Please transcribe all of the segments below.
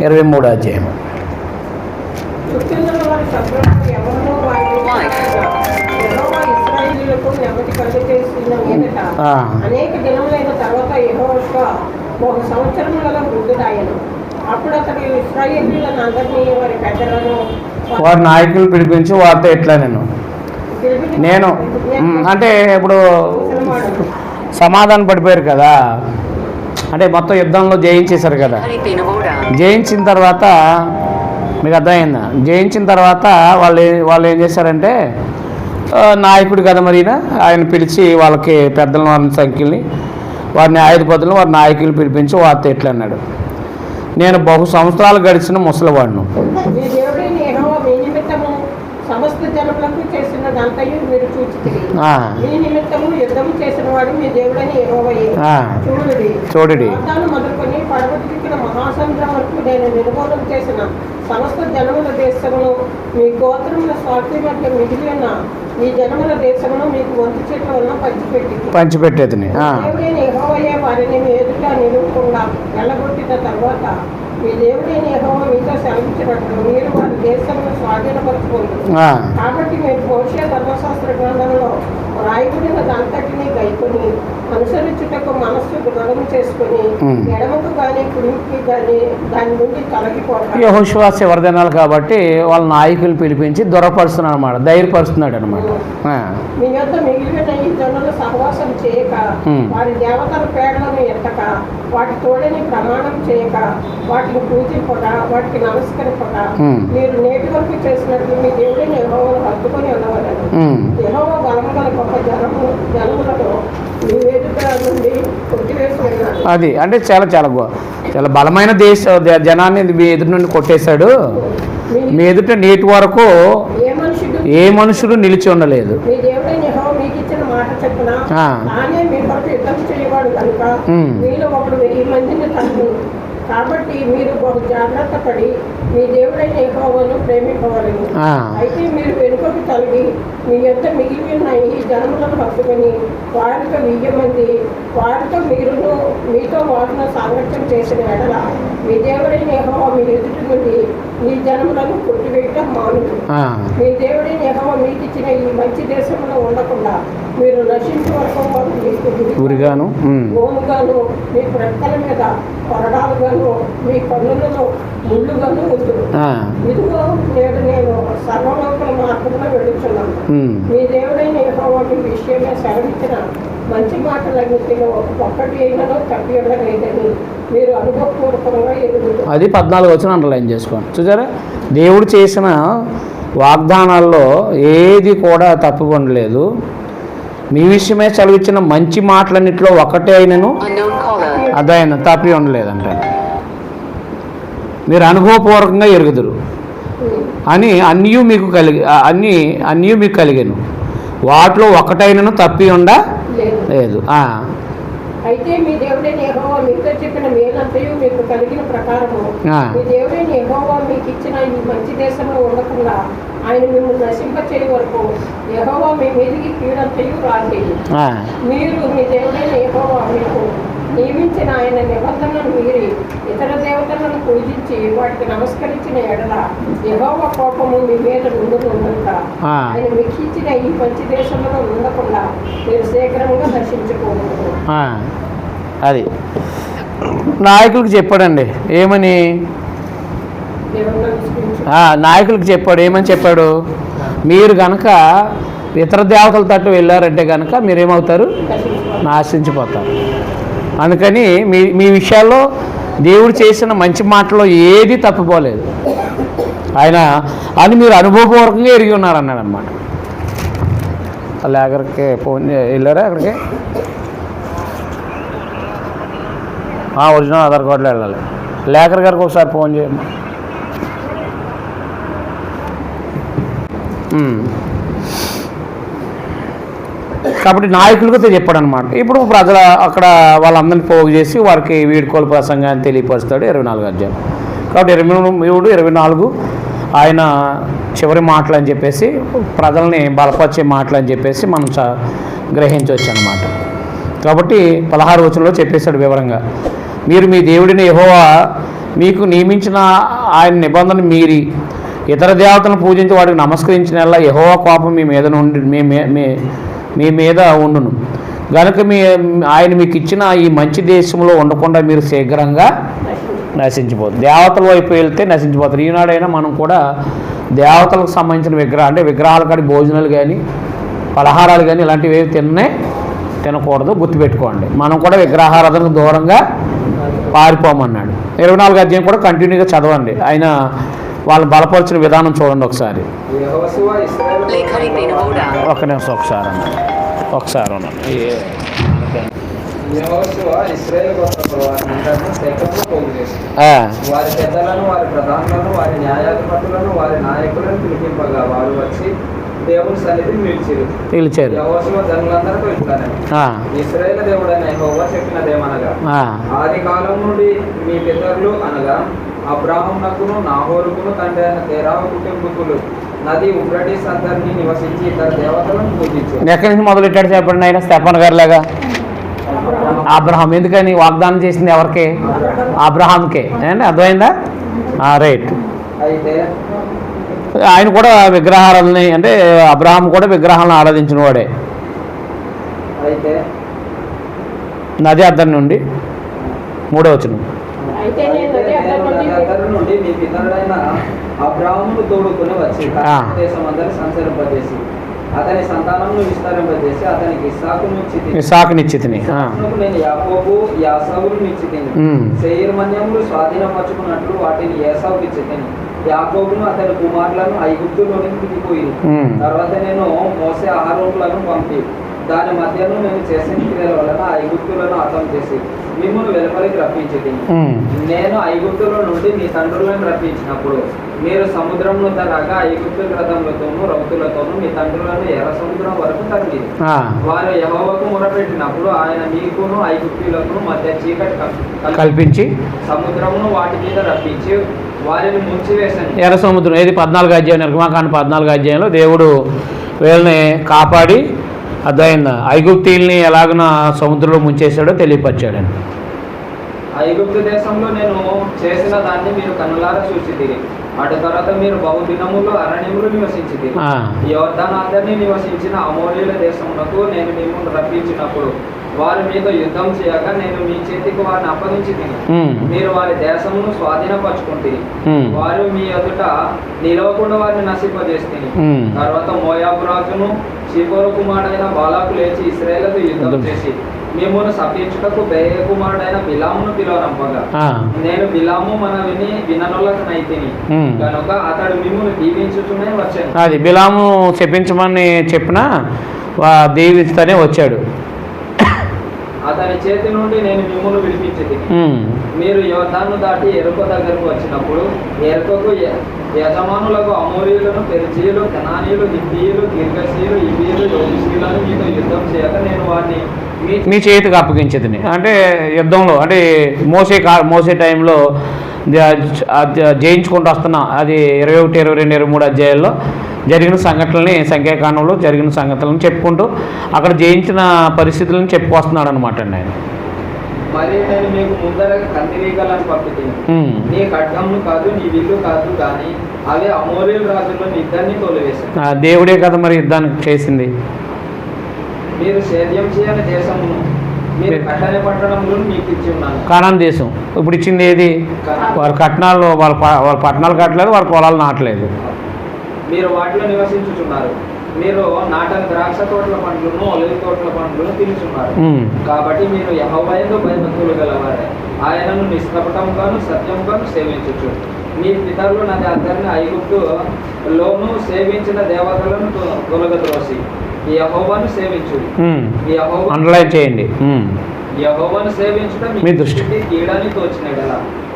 23వ అధ్యాయం. అనేక దినములైన తర్వాత యెహోషువ ఒక సంవత్సరములలో వృద్ధుడాయెను. అప్పుడు అతడు ఇశ్రాయేలీయులను అందరినీ వారి పెద్దలను వారి నాయకులు పిలిపించి వారితో ఎట్లా నేను అంటే ఇప్పుడు సమాధానం పడిపోయారు కదా, అంటే మొత్తం యుద్ధంలో జయించేశారు కదా. జయించిన తర్వాత మీకు అర్థమైందా, జయించిన తర్వాత వాళ్ళు ఏం చేశారంటే నాయకుడు కదా మరి ఆయన పిలిచి వాళ్ళకి పెద్దలను వారిని సంఖ్యల్ని వారిని ఆయుధపతులను వారి నాయకులు పిలిపించి వారితో ఎట్లా అన్నాడు, నేను బహు సంవత్సరాలు గడిచిన ముసలివాడును. సమస్త జనములకు చేసినదంతయు మీరు చూచితిరి. మీ నిమిత్తము యుద్ధము చేసిన వాడు మీ దేవుడని యెహోవాయే. చూడుడి మొదలుకొని పడగొట్టిన మహాసముద్రం వరకు నేను నిర్మూలన చేసిన సమస్త జనముల దేశమును మీ గోత్రముల స్వార్థి మధ్య మిగిలి ఉన్న ఈ జనముల దేశమును మీకు వంతు చెట్ల వల్ల పంచిపెట్టేది. దేవుడైన యెహోవాయే వారిని మీ ఎదుట నిలువకుండా వెళ్ళగొట్టిన తర్వాత మీ దేవుడైన యెహోవా మీతో సెలవించినట్లు మీరు వారి దేశంలో స్వాధీనపరచుకోండి. కాబట్టి మీరు మోషే ధర్మశాస్త్ర గ్రంథంలో రాయబడిన దాంతటిని గైకొని అనుసరించుటకు మనస్సు దృఢం చేసుకుని ఎడమకు కానీ కుడికి కానీ దాని నుండి తొలగిపోతారు. యెహోషువ చివరి దినాలు కాబట్టి వాళ్ళ నాయకులు పిలిపించి దొరపరుస్తున్నాడు అనమాట, ధైర్యపరుస్తున్నాడు అనమాట. మీ యొద్ద మిగిలిన ఈ జనులు సహవాసం చేయక వారి దేవతల పేడలను ఎత్తక వాటి తోడని ప్రమాణం చేయక వాటిని పూజింపక వాటికి నమస్కరింపక మీరు నేటి వరకు చేసినట్లు మీ దేవుడిని యెహోవాను హత్తుకొని ఉండవలను. యెహోవా బలము గల గొప్ప జనములను మీ ఎదుట నుండి కొట్టివేసి వెళ్ళాడు. అది అంటే చాలా చాలా చాలా బలమైన జనాన్ని మీ ఎదుటి నుండి కొట్టేశాడు. మీ ఎదుట నేటి వరకు ఏ మనుషుడు నిలిచి ఉండలేదు. మీ దేవుడైన యెహోవా మీకు ఇచ్చిన మాట చెప్పున తానే మీ కొరకు యుద్ధం చేయవాడు కనుక మీలో ఒకడు 1000 మందిని తన్ను. కాబట్టి మీరు బహు జాగ్రత్త పడి మీ దేవుడైన యెహోవాను ప్రేమింపవలెను. అయితే మీరు వెనుకకు తొలగి మీ యొద్ద మిగిలి ఉన్న ఈ జనములను హత్తుకొని వారితో 1000 మంది వారితో మీతో వారిని సాంగత్యం చేసిన ఎడల మీ దేవుడైన యెహోవా మీ ఎదుటి నుండి ఈ జనములను కొట్టివేయటం మానుడు. మీ దేవుడైన యెహోవా మీకు ఇచ్చిన ఈ మంచి దేశంలో ఉండకుండా మీరు నశించే వరకు గురిగాను గోనుగాను మీ రెక్కల మీద కొరడాలుగాను మీ కన్నులలో ముళ్ళుగాను ఉంటుంది. ఇదిగో నేడు నేను సర్వలోకల మార్గంలో వెళుతున్నాను. మీ దేవుడైన యెహోవా మీ విషయమే సెలవిచ్చిన మంచి మాటలన్నింటిలో ఒక్కటి అయినలో తప్పి ఉండలేదని మీరు అనుభవపూర్వకంగా ఎదుగుతారు. అది 14 వచనం అండర్లైన్ చేసుకోండి. చూసారా, దేవుడు చేసిన వాగ్దానాల్లో ఏది కూడా తప్పుకొనలేదు. మీ విషయమే చదివించిన మంచి మాటలన్నింటిలో ఒకటే అయినను అదైనా తప్పి ఉండలేదంట. మీరు అనుభవపూర్వకంగా ఎరుగుదురు అని అన్నీ మీకు కలిగాను, వాటిలో ఒకటైనను తప్పి ఉండలేదు. అయితే మీ దేవుడైన యెహోవా మీతో చెప్పిన మేలంతయు మీకు కలిగిన ప్రకారము మీ దేవుడైన యెహోవా మీకు ఇచ్చిన ఈ మంచి దేశంలో ఉండకుండా ఆయన మిమ్మల్ని నశింపచేయ వరకు యెహోవా మీ మీదికి కీడంతయు రాజేయి. మీరు మీ దేవుడైన యెహోవా మీకు నియమించిన ఆయన నిబంధనలను మీరి ఇతర దేవతలను పూజించి వాటికి నమస్కరించిన ఎడల యెహోవా కోపము మీ మీద ఉండక ఆయన మీకు ఇచ్చిన ఈ మంచి దేశంలో ఉండకుండా మీరు శీఘ్రంగా దర్శించుకోకూడదు. అది నాయకులకు చెప్పాడండి. ఏమని నాయకులకు చెప్పాడు, ఏమని చెప్పాడు, మీరు కనుక ఇతర దేవతల తట్టు వెళ్ళారంటే కనుక మీరేమవుతారు, నాశించిపోతారు. అందుకని మీ విషయాల్లో దేవుడు చేసిన మంచి మాటలో ఏది తప్పిపోలేదు ఆయన అని మీరు అనుభవపూర్వకంగా ఎరిగి ఉన్నారన్నాడు అనమాట. అలా అక్కడికి ఫోన్ వెళ్ళారా, అక్కడికి ఒరిజినల్ ఆధార్ కార్డులో వెళ్ళాలి. లేఖర్ గారికి ఒకసారి ఫోన్ చేయండి. కాబట్టి నాయకులతో చెప్పాడు అనమాట. ఇప్పుడు ప్రజల అక్కడ వాళ్ళందరినీ పోగు చేసి వారికి వీడ్కోలు ప్రసంగాన్ని తెలియపరుస్తాడు 24వ అధ్యాయం. కాబట్టి 23, 24 ఆయన చివరి మాటలు అని చెప్పేసి ప్రజల్ని బలపరిచే మాటలు అని చెప్పేసి మనం గ్రహించవచ్చు అన్నమాట. కాబట్టి 16వ వచనంలో చెప్పేశాడు వివరంగా, మీరు మీ దేవుడిని యెహోవా మీకు నియమించిన ఆయన నిబంధన మీరి ఇతర దేవతలను పూజించి వాడికి నమస్కరించిన యెహోవా కోపం మీ మీద నుండి మీ మీద ఉండును కనుక ఆయన మీకు ఇచ్చిన ఈ మంచి దేశంలో ఉండకుండా మీరు శీఘ్రంగా నశించిపోతుంది. దేవతల వైపు వెళ్తే నశించిపోతారు. ఈనాడైనా మనం కూడా దేవతలకు సంబంధించిన అంటే విగ్రహాల కాడి భోజనాలు కానీ పలహారాలు కానీ ఇలాంటివి ఏవి తినకూడదు, గుర్తుపెట్టుకోండి. మనం కూడా విగ్రహారాధనకు దూరంగా పారిపోమన్నాడు. 24వ అధ్యాయం కూడా కంటిన్యూగా చదవండి. ఆయన వాళ్ళు బలపరిచిన విధానం చూడండి ఒకసారి. ఒక నిమిషం ఒకసారి ఉన్నాను. వారి పెద్దలను, వారి ప్రధానులను, వారి న్యాయాధిపతులను, వారి నాయకులను పిలిపింపగా వారు వచ్చి దేవుని సన్నిధిని నిలిచారు. యెహోషువ జనులందరితో ఇట్లానే, ఇశ్రాయేలు దేవుడైన యెహోవా చెప్పినదేమనగా, ఆది కాలం నుండి మీ పితరులు అనగా అబ్రాహామునకును నాహోరుకును తండ్రి అయిన తెరాహు కుటుంబీకులు నది యూఫ్రటీస్ అందరినీ నివసించి ఇతర దేవతలను పూజించారు. ఎక్కడి నుంచి మొదలెట్టాడు చెప్పండి ఆయన? స్టెఫన్ గారి లాగా అబ్రహాం. ఎందుకని? వాగ్దానం చేసింది ఎవరికి? అబ్రహాంకే. అర్థమైందా? రైట్. అయితే ఆయన కూడా విగ్రహాలని, అంటే అబ్రహాం కూడా విగ్రహాలను ఆరాధించిన వాడే. అయితే నది అద్దరి నుండి 3వ వచనం, నుండి మీ పితరుడైన అబ్రాహామును తోడుకొని వచ్చి దేశం అందరి సంచరింపజేసి అతని సంతానమును విస్తరింపజేసి అతనికి ఇస్సాకునిచ్చితిని. నేను యాకోబు యాసావును ఇచ్చితిని. సెయిర్ మన్యములు స్వాధీనపరచుకున్నట్లు వాటిని ఏసావుకి ఇచ్చితిని. యాకోబును అతని కుమారులను ఐగుప్తులోనికి దిగిపోయి తర్వాత నేను మోసే ఆహారములను పంపి దాని మధ్యను నేను చేసిన క్రియల వలన ఐగుప్తులను హతం చేసి మిమ్మల్ని వెలుపలికి రప్పించింది. నేను ఐగుప్తుల నుండి మీ తండ్రులను రప్పించినప్పుడు మీరు సముద్రంలో రాగా ఐగుప్తు రథములతోనూ రౌతులతోనూ మీ తండ్రులను ఎర్ర సముద్రం వరకు తరిగి వారు యెహోవాకు మొరపెట్టినప్పుడు ఆయన మీకును ఐగుప్తులకు మధ్య చీకటి కల్పించి సముద్రమును వాటి మీద రప్పించి వారిని ముంచివేశాను. ఎర్ర సముద్రం ఏది? 14వ అధ్యాయం, నిర్గమాకాండ 14వ అధ్యాయంలో దేవుడు వీళ్ళని కాపాడి అర్థమైందా ఐగుప్తీల్ని ఎలాగన సముద్రంలో ముంచేశాడో తెలియపరిచాడని. ఐగుప్తు దేశంలో నేను చేసిన దాన్ని మీరు కన్నులారా చూసితిరి. అటు తర్వాత మీరు బహుదినములు అరణ్యములు నివసించితిరి. యోర్దాను అందరినీ నివసించిన అమోరీల దేశమునకు నేను మిమ్మల్ని రప్పించినప్పుడు వారి మీద యుద్ధం చేయగా నేను మీ చేతికి వారిని అప్పగించి తిని మీరు వారి దేశమును స్వాధీనపరచుకుంటుంది. వారు మీ ఎదుట నిలవకుండా వారిని నశింపజేస్తుంది. తర్వాత మోయాబు రాజును సిపోరు కుమారుడైన బాలాకు లేచి ఇశ్రాయేలుతో యుద్ధం చేసి మిమ్మల్ని శపించుటకు బేయ కుమారుడైన బిలామును పిలవనంపగా నేను బిలాము మన విననొల్లకనైతిని కనుక అతడు మిమ్మల్ని దీవించుతూనే వచ్చాను. అది బిలాము చెప్పించమని చెప్పినా దీవిస్తూనే వచ్చాడు. అతని చేతి నుండి నేను మిమ్మల్ని విడిపించింది. మీరు యోర్దాను దాటి ఎరుకో దగ్గరకు వచ్చినప్పుడు ఎరుకకు యజమానులకు అమోరీయులను, పెరిజీయులు, కెనానీయులు, హిత్తీయులు, గిర్గసీయులు, ఇబీయులు, యోబుసీయులను మీతో యుద్ధం చేయక నేను వారిని మీ చేతికి అప్పగించేది. అంటే యుద్ధంలో అంటే మోసే టైంలో జయించుకుంటూ వస్తున్నా. అది 21, 22, 23 అధ్యాయాల్లో జరిగిన సంఘటనల్ని, సంఖ్యాకాండంలో జరిగిన సంఘటనలను చెప్పుకుంటూ అక్కడ జయించిన పరిస్థితులను చెప్పుకొస్తున్నాడు అనమాట అండి ఆయన. మరి నేను మీకు ముందర కందిరీగలను పంపిణీ నీ ఖడ్గమును కాదు నీ విల్లు కాదు కానీ అవే అమోరీయుల రాజుల్లో ఇద్దరిని తోలివేశాను. దేవుడే కదా మరి యుద్ధానికి చేసింది. మీరు సేద్యం చేయని దేశమును మీరు కట్టని పట్టణంలో మీకు ఇచ్చి ఉన్నాను. కానాన్ దేశం ఇప్పుడు ఇచ్చింది ఏది? వాళ్ళ కట్నాలు, వాళ్ళ పట్టణాలు కట్టలేదు, వాళ్ళ పొలాలు నాటలేదు. మీరు వాటిలో నివసించుచున్నారు. మీరు నాటని ద్రాక్ష తోటల పండ్లను, ఒలివ తోటల పండ్లను తినుచున్నారు. కాబట్టి మీరు యెహోవా యందు భయభక్తులు గలవారే ఆయనను నిష్కపటంగాను సత్యంగాను సేవించచ్చు. మీ పితరులు నది అందరిని ఐగుప్తులోను సేవించిన దేవతలను తొలగద్రోసి యెహోవాను సేవించుడి. అండర్లైన్ చేయండి. యెహోవాను సేవించడం మీ దృష్టికి కీడని తోచిన గల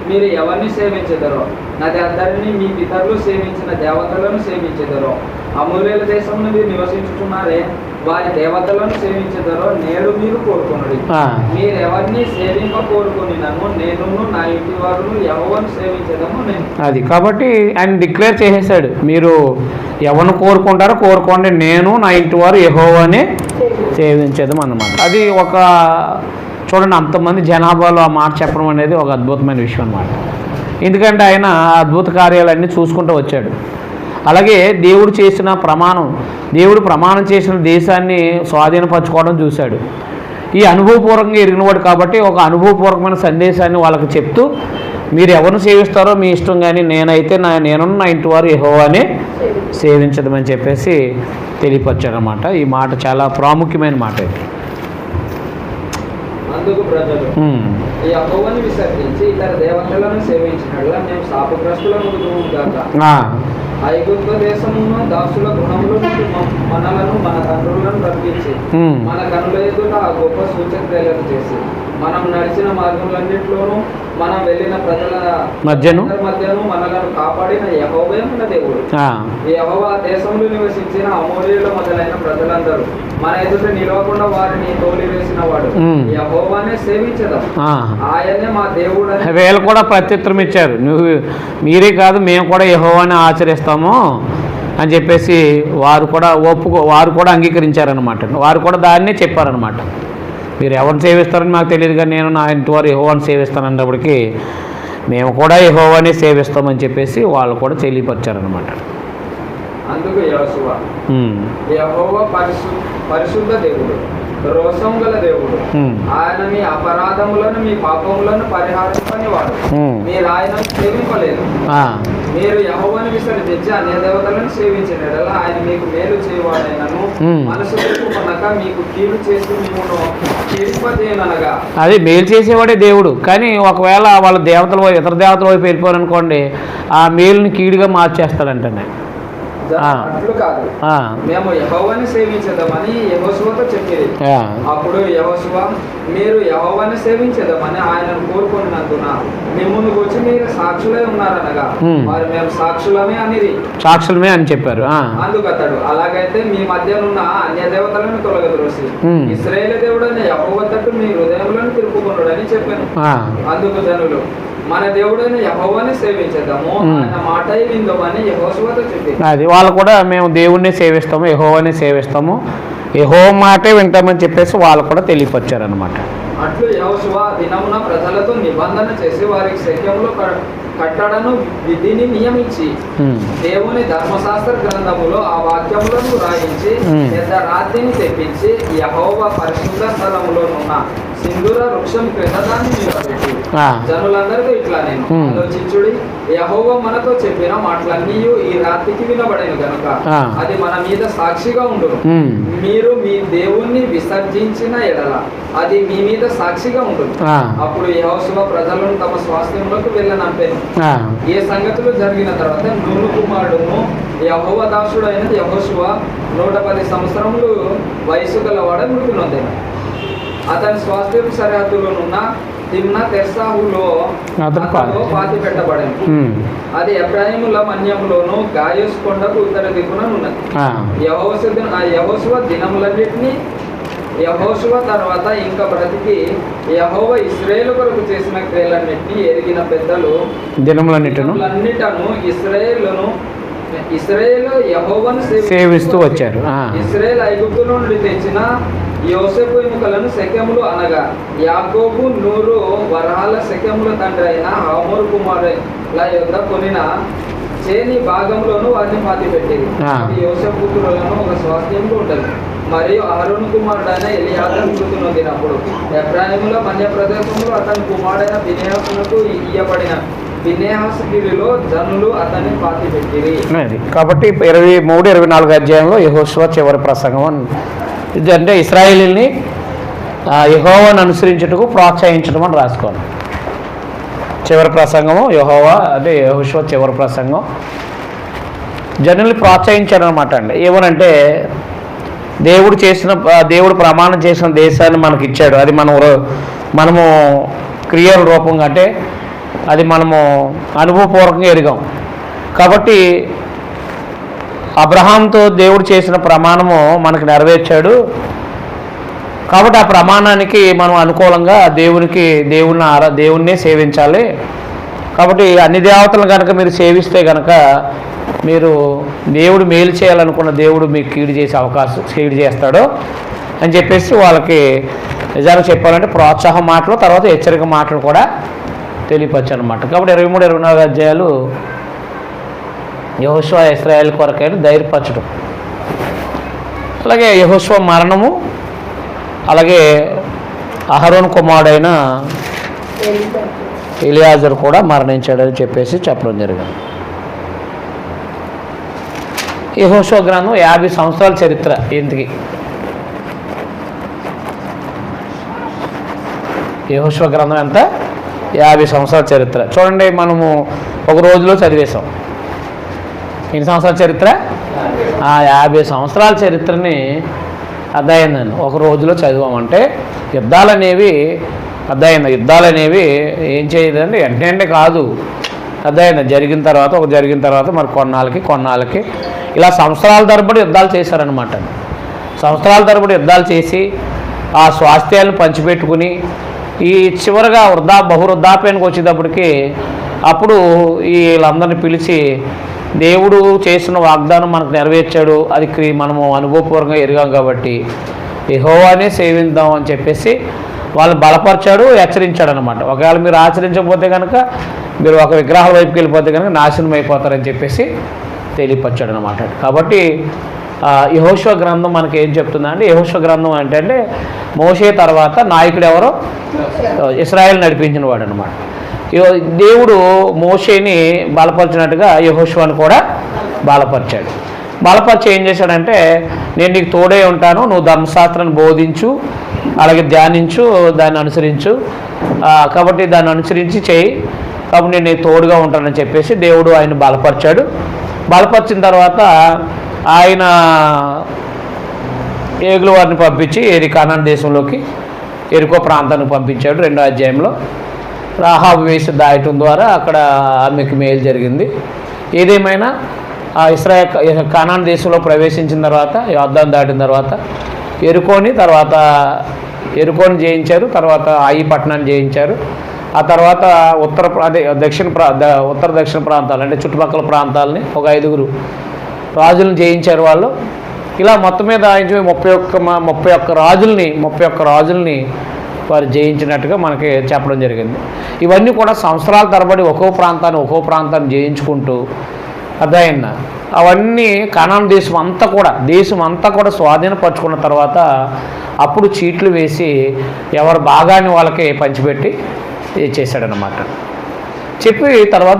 మీరు ఎవరిని సేవించెదరో నది అందరినీ మీ పితరులు సేవించిన దేవతలను సేవించెదరో అమూల్యుల దేశంలో మీరు నివసించుతున్నారే వారి దేవతలను సేవించెదరో నేడు మీరు కోరుకున్నది. మీరు ఎవరిని సేవింప కోరుకుని నేను నా ఇంటి వారు యెహోవాను సేవించదము నేను. అది కాబట్టి ఆయన డిక్లేర్ చేసేసాడు, మీరు ఎవరిని కోరుకుంటారో కోరుకోండి, నేను నా ఇంటి వారు యెహోవానే సేవించేదం అన్నమాట. అది ఒక చూడండి, అంతమంది జనాభాలో ఆ మాట చెప్పడం అనేది ఒక అద్భుతమైన విషయం అన్నమాట. ఎందుకంటే ఆయన అద్భుత కార్యాలన్నీ చూసుకుంటూ వచ్చాడు. అలాగే దేవుడు ప్రమాణం చేసిన దేశాన్ని స్వాధీనపరచుకోవడం చూశాడు. ఈ అనుభవపూర్వకంగా ఎరిగినవాడు కాబట్టి ఒక అనుభవపూర్వకమైన సందేశాన్ని వాళ్ళకి చెప్తూ, మీరు ఎవరిని సేవిస్తారో మీ ఇష్టం, కానీ నేనైతే నా ఇంటి వారు యెహోవానే సేవించదమని చెప్పేసి తెలియపరిచాడనమాట. ఈ మాట చాలా ప్రాముఖ్యమైన మాట ఇది. అందుకు ప్రజలు యెహోవాను విసర్జించి ఇతర దేవతలను సేవించినట్ల మేము శాపగ్రస్తులను గాక. ఐగుప్తు దేశమును దాసుల గృహంలో నుండి మనలను మన తండ్రులను రప్పించి మన కనుల ఎదుట ఆ గొప్ప సూచక్రియలను చేసి మనం నడిచిన మార్గములన్నింటిలోనూ మనం వెళ్ళిన ప్రజల మధ్యను మనలను కాపాడిన యెహోవా మన దేవుడు. యెహోవా దేశంలో నివసించిన అమోరీయుల మొదలైన ప్రజలందరూ మన ఎదుట నిలవకుండా వారిని తోలివేసిన వాడు యెహోవానే సేవించదాం, ఆయనే మా దేవుడు. వీళ్ళు కూడా ప్రత్యుత్తరం ఇచ్చారు, మీరే కాదు మేము కూడా యెహోవాని ఆచరిస్తాము అని చెప్పేసి వారు కూడా అంగీకరించారనమాట. వారు కూడా దాన్నే చెప్పారనమాట. మీరు ఎవరిని సేవిస్తారని మాకు తెలియదు, కానీ నేను నా ఇంటి వారు యెహోవాని సేవిస్తానన్నప్పటికీ మేము కూడా యెహోవాని సేవిస్తామని చెప్పేసి వాళ్ళు కూడా తెలియపరిచారనమాట. అందుకు యోషువ యెహోవా పరిశుద్ధ దేవుడు, రోషం గల దేవుడు, ఆయన మీ అపరాధములను మీ పాపములను పరిహారింపనివాడు. మీరు ఆయనను సేవింపలేదు. మీరు యెహోవాను విసర్జించి అన్య దేవతలను సేవించిన యెడల ఆయన మీకు మేలు చేయవాడైనను మనసు తెలుపుకొనక మీకు కీడు చేసి మిమ్మును కీడింపజేయననగా. అది మేలు చేసేవాడే దేవుడు, కానీ ఒకవేళ వాళ్ళ ఇతర దేవతల వైపు వెళ్ళిపోయారనుకోండి, ఆ మేలుని కీడుగా మార్చేస్తాడంటే. అట్లు కాదు, మేము యెహోవాను సేవించదామని యెహోషువతో చెప్పేది. అప్పుడు యెహోషువ మీరు యెహోవాను సేవించదామని ఆయనను కోరుకున్నందున మిమ్మును గురించి మీరు సాక్షులై ఉన్నారనగా వారు మేము సాక్షులమే అని చెప్పారు. అందుకతడు అలాగైతే మీ మధ్యనున్న అన్య దేవతలను తొలగద్రోసి ఇశ్రాయేలు దేవుడైన యెహోవా తట్టు మీ హృదయములను తిరుపుకున్నాడని చెప్పాను. అందుకు జనులు మన దేవుడైన యెహోవాని సేవించదాము, ఆయన మాట విందామని యెహోషువతో చెప్పింది. అది వాళ్ళు కూడా మేము దేవుణ్ణి సేవిస్తాము, యెహోవాని సేవిస్తాము, యెహోవా మాటే వింటామని చెప్పేసి వాళ్ళు కూడా తెలియపరిచారనమాట. అట్లు యెహోషువ దినమున ప్రజలతో నిబంధన చేసి వారికి శక్యంలో కట్టడను విధిని నియమించి దేవుని ధర్మశాస్త్ర గ్రంథములో ఆ వాక్యములను రాయించి పెద్ద రాతిని తెప్పించి యెహోవా పరిశుద్ధ స్థలములోనున్న సింధూర వృక్షం క్రింద దాన్ని నిలబెట్టి జనులందరితో ఇట్లా నేను ఆలోచించుడి, యెహోవా మనతో చెప్పిన మాటలన్నీ ఈ రాత్రికి వినబడేను గనుక అది మన మీద సాక్షిగా ఉండును. మీరు మీ దేవుణ్ణి విసర్జించిన ఎడల అది మీ మీద సాక్షిగా ఉంటుంది. అప్పుడు యెహోషువ ప్రజలను తమ స్వాస్థ్యంలోకి వెళ్ళనంపాను. ఏ సంగతులు జరిగిన తర్వాత నూను కుమారుడును యెహోవా దాసుడైన యెహోషువ 110 సంవత్సరములు వయసు గలవాడ మృతి నొందెను. అతని స్వాస్థ్యం సరిహద్దులోనున్న తిమ్నా తెర్సాహులో పాతి పెట్టబడింది. అది ఎఫ్రాయిముల మన్యంలోను గాయోస్ కొండకు ఉత్తర దిక్కున ఉన్నది. యెహోషువ దినములన్నిటినీ యెహోషువ తర్వాత ఇంకా బ్రతికి యెహోవా ఇశ్రాయేలు కొరకు చేసిన క్రియలన్నిటినీ ఎరిగిన పెద్దలు దినములన్నిటను ఇశ్రాయేలు యెహోవాను సేవిస్తూ వచ్చారు. ఇశ్రాయేలు ఐగుప్తు నుండి తెచ్చిన యోసేపు ఎముకలను శకెములు అనగా యాకోబు 100 వరహాల శకెముల తండ్రి అయిన హమోరు కుమారుల యొద్ద కొనిన చేని భాగంలోను వారిని పాతిపెట్టేది. యోసేపు పుత్రులను ఒక స్వాస్థ్యంలో ఉండదు. మరియు అహరోను కుమారుడైన ఎలియాజరు మృతి నొందినప్పుడు ఎఫ్రాయిముల మన్య ప్రదేశంలో అతని కుమారుడైన ఫినెహాసునకు ఇయ్యబడిన ఫినెహాసుగిరిలో జనులు అతన్ని పాతిపెట్టిరి. కాబట్టి 23-24 అధ్యాయంలో యెహోషువ చివరి ప్రసంగం ఇది అంటే ఇశ్రాయేలీని యెహోవాను అనుసరించుటకు ప్రోత్సహించడం అని రాసుకోండి. చివరి ప్రసంగము యెహోషువ చివరి ప్రసంగం జనుల్ని ప్రోత్సహించారనమాట అండి. ఏమనంటే దేవుడు ప్రమాణం చేసిన దేశాన్ని మనకి ఇచ్చాడు. అది మనము క్రియల రూపంగా అంటే అది మనము అనుభవపూర్వకంగా ఎరిగాం. కాబట్టి అబ్రహాంతో దేవుడు చేసిన ప్రమాణము మనకు నెరవేర్చాడు. కాబట్టి ఆ ప్రమాణానికి మనం అనుకూలంగా దేవుణ్ణే సేవించాలి. కాబట్టి అన్ని దేవతలను కనుక మీరు సేవిస్తే కనుక మీరు దేవుడు మేలు చేయాలనుకున్న దేవుడు మీకు కీడు చేస్తాడు అని చెప్పేసి వాళ్ళకి నిజానికి చెప్పాలంటే ప్రోత్సాహం మాటలు తర్వాత హెచ్చరిక మాటలు కూడా తెలియపరచనమాట. కాబట్టి 23, 24 అధ్యాయాలు యెహోషువ ఇశ్రాయేలు కొరకైన ధైర్యపరచడం. అలాగే యెహోషువ మరణము, అలాగే అహరోను కుమారుడైన ఎలియాజరు కూడా మరణించాడని చెప్పేసి చెప్పడం జరిగింది. యెహోషువ గ్రంథం 50 సంవత్సరాల చరిత్ర. ఎందుకు యెహోషువ గ్రంథం ఎంత? 50 సంవత్సరాల చరిత్ర. చూడండి, మనము ఒక రోజులో చదివేశాం. ఎన్ని సంవత్సరాల చరిత్ర? 50 సంవత్సరాల చరిత్రని అర్థమైందండి ఒక రోజులో చదివామంటే. యుద్ధాలు అనేవి ఏం చేయదండి, వెంటనే కాదు. అర్థమైంది. జరిగిన తర్వాత మరి కొన్నాళ్ళకి ఇలా సంవత్సరాల తరబడి యుద్ధాలు చేశారనమాట. సంవత్సరాల తరబడి యుద్ధాలు చేసి ఆ స్వాస్థ్యాలను పంచిపెట్టుకుని ఈ చివరిగా బహువృద్ధాప్యానికి వచ్చేటప్పటికి అప్పుడు వీళ్ళందరినీ పిలిచి దేవుడు చేసిన వాగ్దానం మనకు నెరవేర్చాడు, అది మనము అనుభవపూర్వకంగా ఎరిగాం కాబట్టి యెహోవానే సేవిద్దాం అని చెప్పేసి వాళ్ళు బలపరిచాడు, హెచ్చరించాడు అనమాట. ఒకవేళ మీరు ఆచరించకపోతే కనుక, మీరు ఒక విగ్రహాల వైపుకి వెళ్ళిపోతే కనుక నాశనం అయిపోతారని చెప్పేసి తెలియపరిచాడు అనమాట. కాబట్టి యెహోషువ గ్రంథం మనకి ఏం చెప్తుందా అంటే, యెహోషువ గ్రంథం అంటే మోషే తర్వాత నాయకుడు ఎవరో ఇశ్రాయేలు నడిపించిన వాడు అనమాట. దేవుడు మోషేని బలపరిచినట్టుగా యెహోషువను కూడా బలపరిచాడు. బలపరిచి ఏం చేశాడంటే, నేను నీకు తోడే ఉంటాను, నువ్వు ధర్మశాస్త్రాన్ని బోధించు, అలాగే ధ్యానించు, దాన్ని అనుసరించు, కాబట్టి దాన్ని అనుసరించి చేయి, కాబట్టి నేను నీకు తోడుగా ఉంటానని చెప్పేసి దేవుడు ఆయన బలపరిచాడు. బలపరిచిన తర్వాత ఆయన ఏగుల వారిని పంపించి కానాను దేశంలోకి ఎరికో ప్రాంతానికి పంపించాడు. 2వ అధ్యాయంలో రాహాబు వేసి దాయటం ద్వారా అక్కడ ఆమెకు మేలు జరిగింది. ఏదేమైనా కానాను దేశంలో ప్రవేశించిన తర్వాత, యోర్దాను దాటిన తర్వాత ఎరుకోని జయించారు. తర్వాత ఆయి పట్టణాన్ని జయించారు. ఆ తర్వాత ఉత్తర దక్షిణ ప్రాంతాలు అంటే చుట్టుపక్కల ప్రాంతాలని ఒక 5 రాజులను జయించారు వాళ్ళు. ఇలా మొత్తం మీద 31 రాజుల్ని వారు జయించినట్టుగా మనకి చెప్పడం జరిగింది. ఇవన్నీ కూడా సంవత్సరాల తరబడి ఒక్కో ప్రాంతాన్ని జయించుకుంటూ అర్థమైందా, అవన్నీ కానాను దేశం అంతా కూడా స్వాధీనపరచుకున్న తర్వాత అప్పుడు చీట్లు వేసి ఎవరి భాగాన్ని వాళ్ళకి పంచిపెట్టి చేశాడనమాట. చెప్పి తర్వాత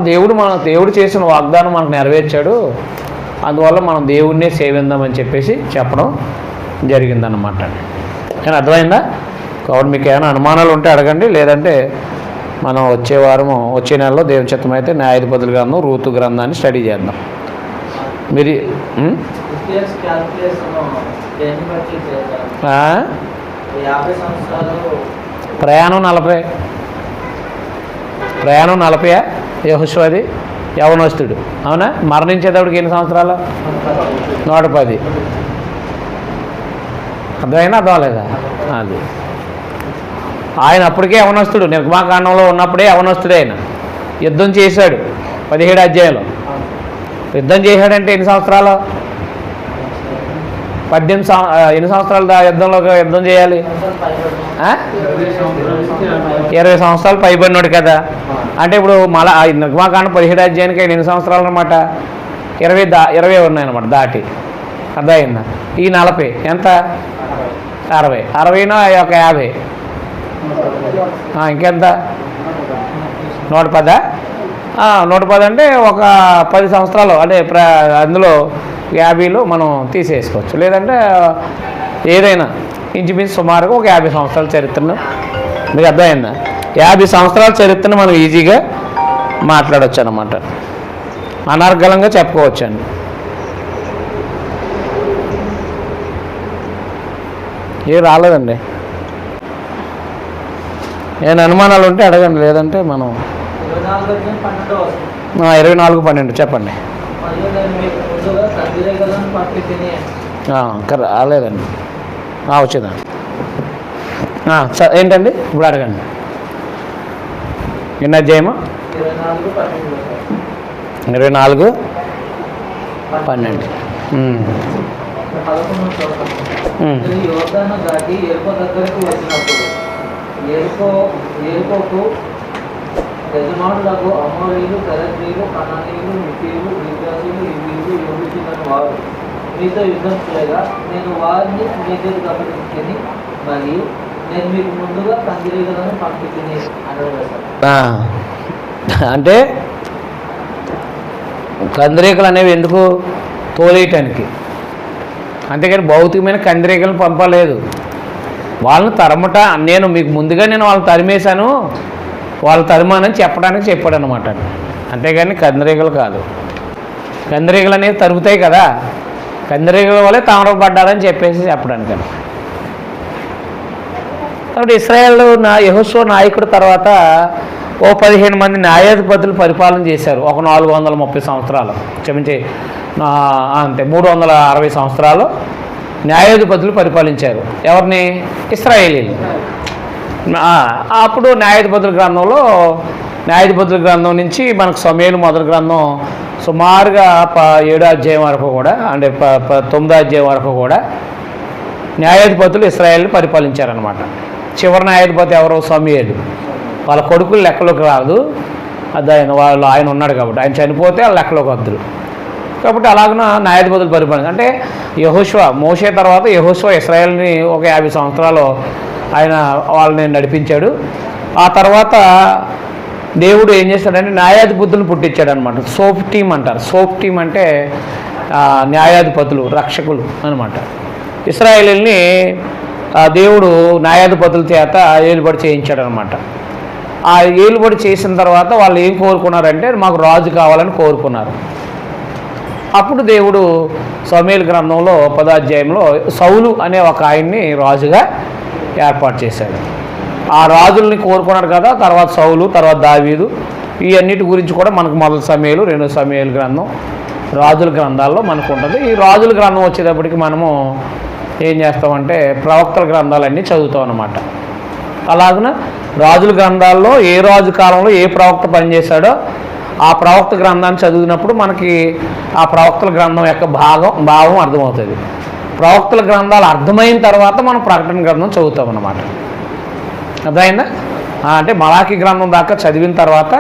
దేవుడు చేసిన వాగ్దానం మనకు నెరవేర్చాడు, అందువల్ల మనం దేవుణ్ణే సేవిద్దామని చెప్పేసి చెప్పడం జరిగిందన్నమాట. కానీ అర్థమైందా? కాబట్టి మీకు ఏమైనా అనుమానాలు ఉంటే అడగండి, లేదంటే మనం వచ్చే నెలలో దేవుని చిత్తం అయితే న్యాయాధిపతుల గ్రంథం, రూతు గ్రంథాన్ని స్టడీ చేద్దాం. మీరు ప్రయాణం 40 యెహోషువది యవనస్తుడు, అవునా? మరణించేటప్పటికి ఎన్ని సంవత్సరాలు? 110. అర్థం లేదా? అది ఆయన అప్పటికే యవనస్తుడు. నిర్గమాకాండంలో ఉన్నప్పుడే యవనస్తుడే. ఆయన యుద్ధం చేశాడు 17వ అధ్యాయంలో. యుద్ధం చేశాడంటే ఎన్ని సంవత్సరాలు? 18 ఎన్ని సంవత్సరాలు యుద్ధం చేయాలి? 20 సంవత్సరాలు పైబడినాడు కదా. అంటే ఇప్పుడు మళ్ళా నిర్గమాకాండం 17వ అధ్యాయానికి ఎన్ని సంవత్సరాలు అనమాట? 20 ఉన్నాయన్నమాట దాటి. అర్థమైందా? ఈ 40 ఎంత? 60. 60 ఒక 50, ఇంకెంత? 110. 110 అంటే ఒక 10 సంవత్సరాలు, అంటే అందులో 50లో మనం తీసేసుకోవచ్చు. లేదంటే ఏదైనా ఇంచుమించు సుమారుగా ఒక 50 సంవత్సరాల చరిత్రను, మీకు అర్థమైందా? 50 సంవత్సరాల చరిత్రను మనం ఈజీగా మాట్లాడవచ్చు అన్నమాట, అనర్గళంగా చెప్పుకోవచ్చండి. ఏం రాలేదండి, ఏమైనా అనుమానాలు ఉంటే అడగండి, లేదంటే మనం 24:12 చెప్పండి. రాలేదండి, వచ్చేదా? ఏంటండి ఇప్పుడు అడగండి. ఎన్ని అధ్యాయమా? 24:12. యోర్దాను దాటి ఎరుకో దగ్గరకు వచ్చినప్పుడు ఎరుకోకు యజమానులకు అమోరీయులు, పెరజ్జీయులు, కనానీయులు, హిత్తీయులు, గిర్గాషీయులు, హివ్వీయులు, యెబూసీయులను వారు మీతో యుద్ధం చేయగా నేను వారిని మీ ఎదురు గమనించుకుని మరియు నేను మీకు ముందుగా కందిరీగలను పంపించింది అని. అంటే కందిరీగలు అనేవి ఎందుకు? తోలేయటానికి. అంతేకాని భౌతికమైన కందిరీగలను పంపలేదు. వాళ్ళని తరమట, నేను మీకు ముందుగా నేను వాళ్ళని తరిమేశాను, వాళ్ళు తరిమానని చెప్పడానికి చెప్పాడు అనమాట. అంతేగాని కందిరీగలు కాదు. కందిరీగలు అనేవి తరుగుతాయి కదా, కందిరీగల వల్లే తామరపడ్డారని చెప్పేసి చెప్పడానికి. కాబట్టి ఇశ్రాయేలు యెహోషువ నాయకుడు తర్వాత ఓ 15 మంది న్యాయాధిపతులు పరిపాలన చేశారు. ఒక 430 సంవత్సరాలు, క్షమించి అంతే 360 సంవత్సరాలు న్యాయాధిపతులు పరిపాలించారు. ఎవరిని? ఇశ్రాయేలీలు. అప్పుడు న్యాయాధిపతుల గ్రంథం నుంచి మనకు సమూయేలు మొదటి గ్రంథం సుమారుగా 7వ అధ్యాయం వరకు కూడా, అంటే 9వ అధ్యాయం వరకు కూడా న్యాయాధిపతులు ఇశ్రాయేల్ని పరిపాలించారనమాట. చివరి న్యాయాధిపతి ఎవరు? సమూయేలు. వాళ్ళ కొడుకులు లెక్కలోకి రాదు, అది ఆయన ఉన్నాడు కాబట్టి, ఆయన చనిపోతే వాళ్ళ లెక్కలోకి వద్దురు. కాబట్టి అలాగన న్యాయాధిపతులు పరిపాలన. అంటే యెహోషువ, మోషే తర్వాత యెహోషువ ఇశ్రాయేల్ని ఒక 50 సంవత్సరాలు ఆయన వాళ్ళని నడిపించాడు. ఆ తర్వాత దేవుడు ఏం చేస్తాడంటే న్యాయాధిపతులను పుట్టించాడు అనమాట. సోప్ టీమ్ అంటారు. సోప్ టీమ్ అంటే న్యాయాధిపతులు, రక్షకులు అనమాట. ఇశ్రాయేలీల్ని దేవుడు న్యాయాధిపతుల చేత ఏలుబడి చేయించాడు అనమాట. ఆ ఏలుబడి చేసిన తర్వాత వాళ్ళు ఏం కోరుకున్నారంటే మాకు రాజు కావాలని కోరుకున్నారు. అప్పుడు దేవుడు సమూయేలు గ్రంథంలో 10వ అధ్యాయంలో సౌలు అనే ఒక ఆయన్ని రాజుగా ఏర్పాటు చేశాడు. ఆ రాజుల్ని కోరుకున్నాడు కదా. తర్వాత సౌలు, తర్వాత దావీదు, ఈ అన్నిటి గురించి కూడా మనకు మొదటి సమూయేలు, 2వ సమూయేలు గ్రంథం, రాజుల గ్రంథాల్లో మనకు ఉంటుంది. ఈ రాజుల గ్రంథం వచ్చేటప్పటికి మనము ఏం చేస్తామంటే ప్రవక్తల గ్రంథాలన్నీ చదువుతాం అన్నమాట. అలాగున రాజుల గ్రంథాల్లో ఏ రాజు కాలంలో ఏ ప్రవక్త పనిచేశాడో ఆ ప్రవక్త గ్రంథాన్ని చదివినప్పుడు మనకి ఆ ప్రవక్తల గ్రంథం యొక్క భావం అర్థమవుతుంది. ప్రవక్తల గ్రంథాలు అర్థమైన తర్వాత మనం ప్రకటన గ్రంథం చదువుతాం అన్నమాట. అర్థమైందా? అంటే మలాఖీ గ్రంథం దాకా చదివిన తర్వాత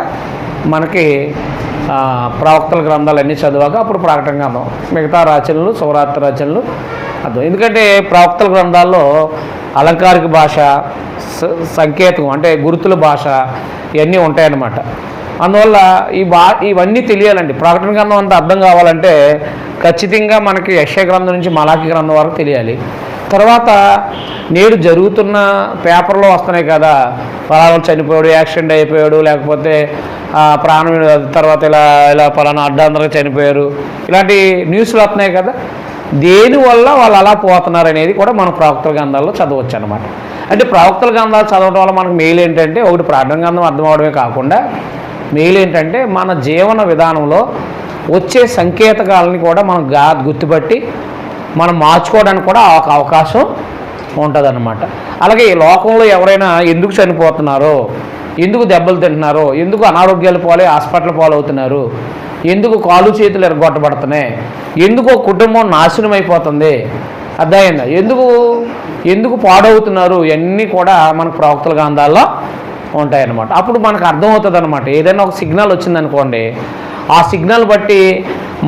మనకి ప్రవక్తల గ్రంథాలు అన్నీ చదివాక అప్పుడు ప్రకటన గ్రంథం, మిగతా రచనలు, సౌరాత్ర రచనలు అర్థం. ఎందుకంటే ప్రవక్తల గ్రంథాల్లో అలంకారిక భాష, సంకేతం అంటే గుర్తుల భాష ఇవన్నీ ఉంటాయన్నమాట. అందువల్ల ఇవన్నీ తెలియాలండి. ప్రకటన గ్రంథం అంతా అర్థం కావాలంటే ఖచ్చితంగా మనకి యెషయా గ్రంథం నుంచి మలాఖీ గ్రంథం వరకు తెలియాలి. తర్వాత నేడు జరుగుతున్న పేపర్లో వస్తున్నాయి కదా, ఫలానా చనిపోయాడు, యాక్సిడెంట్ అయిపోయాడు, లేకపోతే ప్రాణం తర్వాత ఇలా ఫలానా అడ్డాంతరంగా చనిపోయారు, ఇలాంటి న్యూస్లు వస్తున్నాయి కదా. దేనివల్ల వాళ్ళు అలా పోతున్నారు అనేది కూడా మనం ప్రవక్తల గ్రంథాల్లో చదవచ్చు అనమాట. అంటే ప్రవక్తల గ్రంథాలు చదవడం వల్ల మనకు మేలు ఏంటంటే, ఒకటి ప్రార్థన గ్రంథం అర్థం అవడమే కాకుండా మేలు ఏంటంటే మన జీవన విధానంలో వచ్చే సంకేతకాలని కూడా మనం గుర్తుపట్టి మనం మార్చుకోవడానికి కూడా ఒక అవకాశం ఉంటుందన్నమాట. అలాగే ఈ లోకంలో ఎవరైనా ఎందుకు చనిపోతున్నారో, ఎందుకు దెబ్బలు తింటున్నారో, ఎందుకు అనారోగ్యాలు పోలే హాస్పిటల్ పాలవుతున్నారు, ఎందుకు కాలు చేతులు ఎరగొట్టబడుతున్నాయి, ఎందుకు కుటుంబం నాశనం అయిపోతుంది, అర్థమైందా, ఎందుకు పాడవుతున్నారు, ఇవన్నీ కూడా మనకు ప్రవక్తల గ్రంథాల్లో ఉంటాయన్నమాట. అప్పుడు మనకు అర్థమవుతుంది అనమాట. ఏదైనా ఒక సిగ్నల్ వచ్చిందనుకోండి, ఆ సిగ్నల్ బట్టి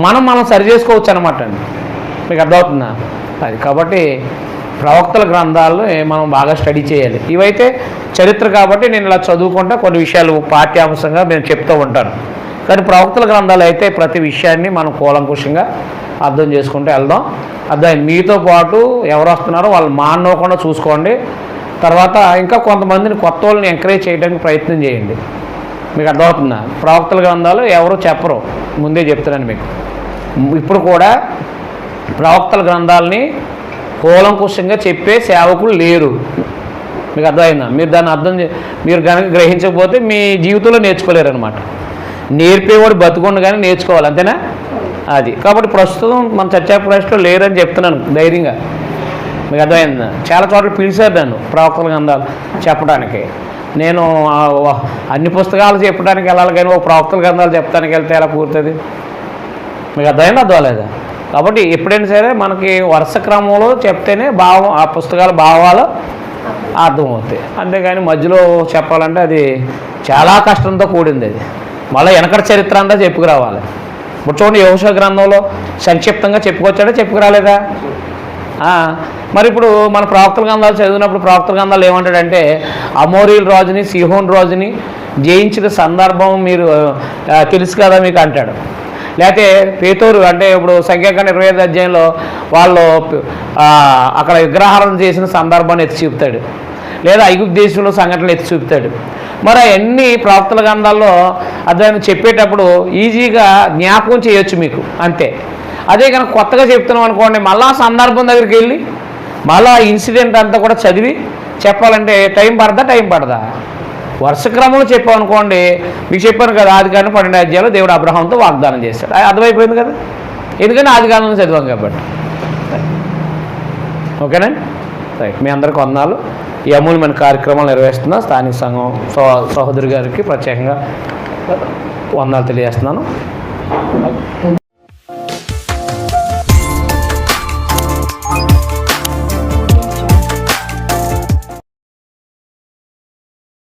మనం సరి చేసుకోవచ్చు అనమాట అండి. మీకు అర్థమవుతుందా? అది కాబట్టి ప్రవక్తల గ్రంథాలను మనం బాగా స్టడీ చేయాలి. ఇవైతే చరిత్ర కాబట్టి నేను ఇలా చదువుకుంటా కొన్ని విషయాలు పాఠ్యాంశంగా నేను చెప్తూ ఉంటాను. కానీ ప్రవక్తల గ్రంథాలు అయితే ప్రతి విషయాన్ని మనం కూలంకుషంగా అర్థం చేసుకుంటూ వెళ్దాం. అర్థమైంది. మీతో పాటు ఎవరు వస్తున్నారో వాళ్ళు మానకుండా చూసుకోండి. తర్వాత ఇంకా కొంతమందిని కొత్త వాళ్ళని ఎంకరేజ్ చేయడానికి ప్రయత్నం చేయండి. మీకు అర్థమవుతుందా? ప్రవక్తల గ్రంథాలు ఎవరు చెప్పరు, ముందే చెప్తున్నాను మీకు. ఇప్పుడు కూడా ప్రవక్తల గ్రంథాలని కూలంకుషంగా చెప్పే సేవకులు లేరు. మీకు అర్థమైందా? మీరు దాన్ని మీరు కనుక గ్రహించకపోతే మీ జీవితంలో నేర్చుకోలేరు అనమాట. నేర్పేవాడు బతుకుండు కానీ నేర్చుకోవాలి, అంతేనా? అది కాబట్టి ప్రస్తుతం మన చర్చా ప్రశ్నలో లేరని చెప్తున్నాను ధైర్యంగా. మీకు అర్థమైందా? చాలా చోట్ల పిలిచారు నన్ను ప్రవక్తల గ్రంథాలు చెప్పడానికి. నేను అన్ని పుస్తకాలు చెప్పడానికి వెళ్ళాలి కానీ ఒక ప్రవక్తల గ్రంథాలు చెప్పడానికి వెళ్తే ఎలా పూర్తుంది? మీకు అర్థమైందా? అర్థమలేదా? కాబట్టి ఎప్పుడైనా సరే మనకి వరుస క్రమంలో చెప్తేనే ఆ పుస్తకాల భావాలు అర్థమవుతాయి. అంతేగాని మధ్యలో చెప్పాలంటే అది చాలా కష్టంతో కూడింది. అది మళ్ళీ వెనకటి చరిత్ర అంతా చెప్పుకురావాలి. ఇప్పుడు చూడండి యెహోషువ గ్రంథంలో సంక్షిప్తంగా చెప్పుకొచ్చాడా చెప్పుకురాలేదా? మరి ఇప్పుడు మన ప్రవక్తల గ్రంథాలు చదివినప్పుడు ప్రవక్తల గ్రంథాలు ఏమంటాడంటే అమోరీల రాజుని సీహోన్ రాజుని జయించిన సందర్భం మీరు తెలుసు కదా మీకు అంటాడు. లేకపోతే పేతోరు అంటే ఇప్పుడు సంఖ్యాకాండ 25 అధ్యాయంలో వాళ్ళు అక్కడ విగ్రహాలను చేసిన సందర్భాన్ని ఎత్తి చూపుతాడు. లేదా ఐగుప్తు దేశంలో సంఘటనలు ఎత్తి చూపుతాడు. మరి అవన్నీ ప్రవక్తల గ్రంథాల్లో అధ్యాయం చెప్పేటప్పుడు ఈజీగా జ్ఞాపకం చేయొచ్చు మీకు అంతే. అదే కనుక కొత్తగా చెప్తున్నాం అనుకోండి, మళ్ళా సందర్భం దగ్గరికి వెళ్ళి మళ్ళా ఇన్సిడెంట్ అంతా కూడా చదివి చెప్పాలంటే టైం పడదా? వరుస క్రమంలో చెప్పామనుకోండి, మీకు చెప్పాను కదా ఆదికాండం 12 అధ్యాయంలో దేవుడు అబ్రహాంతో వాగ్దానం చేశాడు. అర్థమైపోయింది కదా, ఎందుకంటే ఆదికాండంలో చదివాం కాబట్టి. ఓకేనండి, రైట్. మీ అందరికీ వందనాలు. ఈ అమూల్యమైన కార్యక్రమాలు నిర్వహిస్తున్న స్థానిక సంఘం సహోదరి గారికి ప్రత్యేకంగా వందనాలు తెలియజేస్తున్నాను.